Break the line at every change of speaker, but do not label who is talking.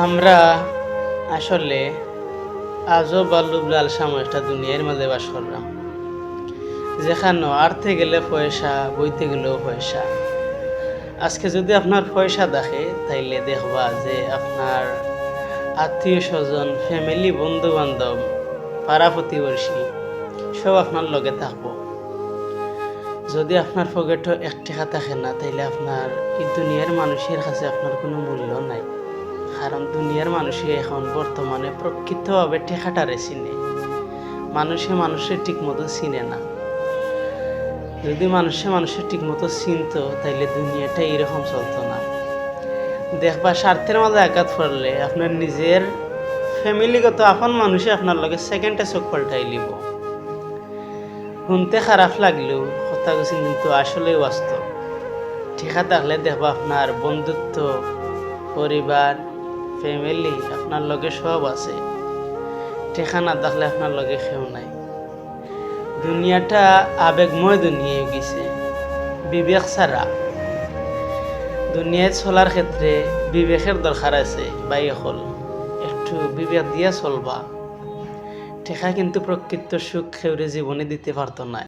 আমরা আসলে আজও বাল্লুব লালসামো একটা দুনিয়ার মাঝে বাস করলাম, যেখানে আর্থে গেলে পয়সা, বইতে গেলেও পয়সা। আজকে যদি আপনার পয়সা দেখে তাইলে দেখবা যে আপনার আত্মীয় স্বজন, ফ্যামিলি, বন্ধু বান্ধব, পাড়া প্রতিবেশী সব আপনার লগে থাকবো। যদি আপনার পকেটও এক টাকা থাকে না, তাইলে আপনার এই দুনিয়ার মানুষের কাছে আপনার কোনো মূল্য নাই। কারণ দুনিয়ার মানুষে এখন বর্তমানে প্রকৃতভাবে টেকাটারে চিনে, মানুষের ঠিক মতো চিনে না। যদি মানুষের ঠিক মতো চিনতো তাইলে দুনিয়াটা এরকম চলতো না। দেখবা স্বার্থের মাঝে আঘাত পড়লে আপনার নিজের ফ্যামিলিগত আপন মানুষে আপনার লগে সেকেন্ডে চোখ পাল্টাই লিব। শুনতে খারাপ লাগলেও কথা কইছেন কিন্তু আসলেই বাস্তব। ঠিকা থাকলে দেখবা আপনার বন্ধুত্ব, পরিবার, ফ্যামিলি আপনার লগে সব আছে। টেকা না থাকলে আপনার লগে কেউ নাই। দুনিয়াটা আবেগময় দুনিয়া হয়ে গেছে, বিবেক ছাড়া। দুনিয়ায় চলার ক্ষেত্রে বিবেকের দরকার আছে। বাই হল একটু বিবেক দিয়া চলবা। টেকা কিন্তু প্রকৃত সুখ কেউরে জীবনে দিতে পারতো না।